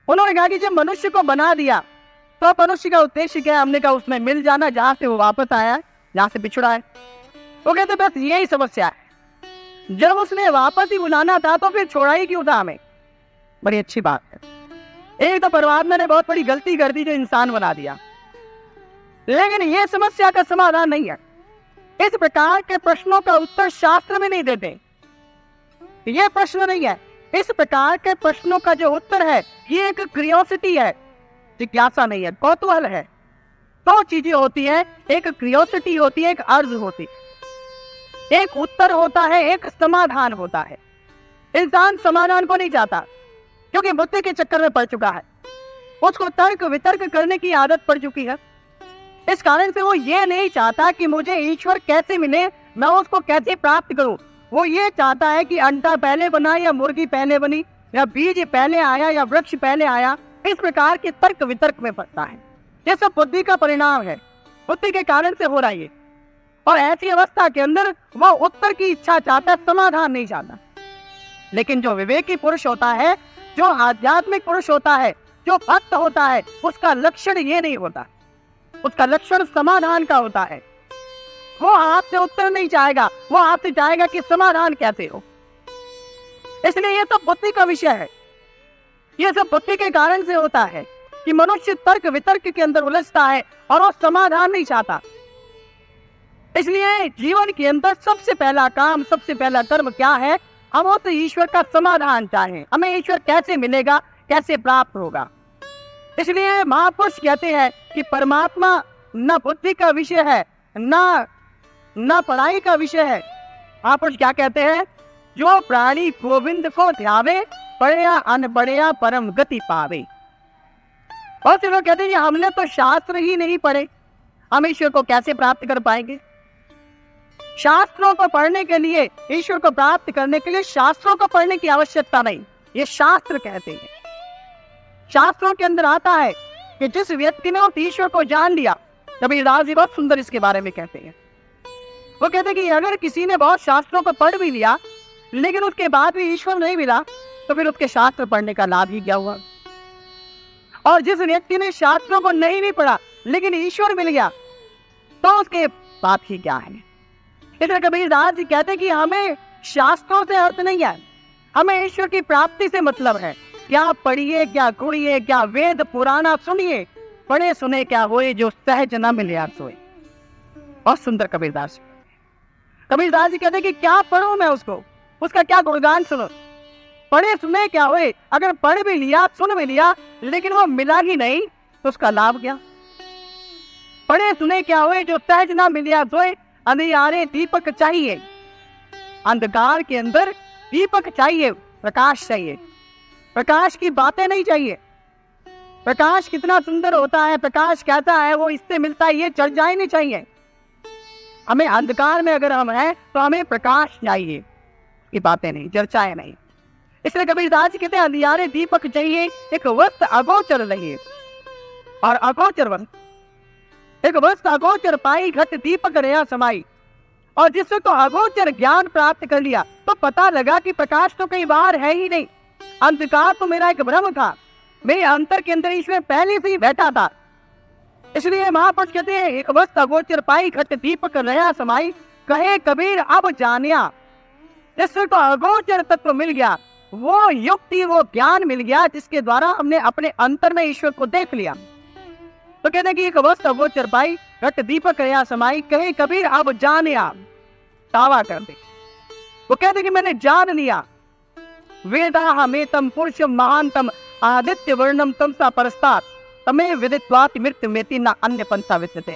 उन्होंने कहा कि जब मनुष्य को बना दिया तो मनुष्य का उद्देश्य क्या है? हमने कहा उसमें मिल जाना, जहां से वो वापस आया है, जहां से पिछड़ा है। वो कहते बस यही समस्या है, जब उसने वापस ही बुलाना था तो फिर छोड़ा ही क्यों था हमें। बड़ी अच्छी बात है। एक तो परमात्मा ने बहुत बड़ी गलती कर दी जो इंसान बना दिया, लेकिन यह समस्या का समाधान नहीं है। इस प्रकार के प्रश्नों का उत्तर शास्त्र में नहीं देते। यह प्रश्न नहीं है, इस प्रकार के प्रश्नों का जो उत्तर है ये एक क्यूरियोसिटी है, जिज्ञासा नहीं है, कौतूहल है। दो चीजें होती है, एक क्यूरियोसिटी होती है, एक अर्ज होती है। एक उत्तर होता है, एक समाधान होता है। इंसान समाधान को नहीं चाहता क्योंकि बुद्धि के चक्कर में पड़ चुका है, उसको तर्क वितर्क करने की आदत पड़ चुकी है। इस कारण से वो ये नहीं चाहता कि मुझे ईश्वर कैसे मिले, मैं उसको कैसे प्राप्त करूं। वो ये चाहता है कि अंडा पहले बना या मुर्गी पहले बनी, या बीज पहले आया या वृक्ष पहले आया। इस प्रकार के तर्क वितर्क में पड़ता है। ये सब बुद्धि का परिणाम है, बुद्धि के कारण से हो रहा है। और ऐसी अवस्था के अंदर वह उत्तर की इच्छा चाहता है, समाधान नहीं चाहता। लेकिन जो विवेकी पुरुष होता है, जो आध्यात्मिक पुरुष होता है, जो भक्त होता है, उसका लक्षण ये नहीं होता, उसका लक्षण समाधान का होता है। वो आपसे उत्तर नहीं चाहेगा, वो आपसे चाहेगा कि समाधान कैसे हो। इसलिए ये सब बुद्धि का विषय है। ये सब बुद्धि के कारण से होता है कि मनुष्य तर्क वितर्क के अंदर उलझता है और वो समाधान नहीं चाहता। इसलिए जीवन के अंदर सबसे पहला काम, सबसे पहला कर्म क्या है? हम उस ईश्वर का समाधान चाहें। हमें ईश्वर कैसे मिलेगा, कैसे प्राप्त होगा। इसलिए महापुरुष कहते हैं कि परमात्मा न बुद्धि का विषय है, न पढ़ाई का विषय है। महापुरुष क्या कहते हैं? जो प्राणी गोविंद को ध्यावे, पढ़या अनपढ़या परम गति पावे। बहुत से लोग कहते हैं हमने तो शास्त्र ही नहीं पढ़े, हम ईश्वर को कैसे प्राप्त कर पाएंगे। शास्त्रों को पढ़ने के लिए, ईश्वर को प्राप्त करने के लिए शास्त्रों को पढ़ने की आवश्यकता नहीं, ये शास्त्र कहते हैं। शास्त्रों के अंदर आता है कि जिस व्यक्ति ने उस ईश्वर को जान लिया, कबीरदास जी बहुत सुंदर इसके बारे में कहते हैं। वो कहते हैं कि अगर किसी ने बहुत शास्त्रों को पढ़ भी लिया लेकिन उसके बाद भी ईश्वर नहीं मिला तो फिर उसके शास्त्र पढ़ने का लाभ ही क्या हुआ। और जिस व्यक्ति ने शास्त्रों को नहीं भी पढ़ा लेकिन ईश्वर मिल गया तो उसके बात ही क्या है। इसलिए कबीरदास जी कहते हैं कि हमें शास्त्रों से अर्थ नहीं है, हमें ईश्वर की प्राप्ति से मतलब है। क्या पढ़िए, क्या गुणिए, क्या वेद पुराना सुनिए, पढ़े सुने क्या होए, जो सहज न मिले यार सोए। बहुत सुंदर कबीरदास जी। कबीरदास जी कहते हैं कि क्या पढ़ूं मैं उसको, उसका क्या गुणगान सुनो। पढ़े सुने क्या होए, अगर पढ़ भी लिया, सुन भी लिया, लेकिन वो मिला ही नहीं तो उसका लाभ क्या। पढ़े सुने क्या होए, जो सहज ना मिलिया सोए। अंधियारे दीपक चाहिए, अंधकार के अंदर दीपक चाहिए, प्रकाश चाहिए। प्रकाश की बातें नहीं चाहिए। प्रकाश कितना सुंदर होता है, प्रकाश कहता है, वो इससे मिलता है, ये चढ़ जाए नहीं चाहिए। हमें अंधकार में अगर हम हैं तो हमें प्रकाश चाहिए, की बातें नहीं, चर्चाएं नहीं। इसलिए कबीरदास जी कहते हैं अंधियारे दीपक चाहिए, एक वस्त अगोचर रहिए। और अगोचर वस्त, एक वस्त अगोचर पाई, घट दीपक रहा समाई। और जिसको तो अगोचर ज्ञान प्राप्त कर लिया तो पता लगा कि प्रकाश तो कहीं बाहर है ही नहीं, अंधकार तो मेरा एक भ्रम था, मेरे अंतर के अंदर ईश्वर पहले से ही बैठा था। इसलिए महापुरुष कहते हैं एक वस्त अगोचर पाई, घट दीपक रहा समाई। कहे कबीर अब जानिया, जिसको तो अगोचर तत्व मिल गया, वो युक्ति, वो ज्ञान मिल गया जिसके द्वारा हमने अपने अंतर में ईश्वर को देख लिया। तो कहते हैं कि एक वस्त अगोचर पाई, घट दीपक रहा समाई। कहे कबीर अब जानिया, दावा कर दे। वो कहते कि मैंने जान लिया। वेदा में तम पुरुषम महानतम आदित्य वर्णम तम सा परस्तात् तमे विदित्वाति मृत्यु मेति न अन्य पंथा विद्यते।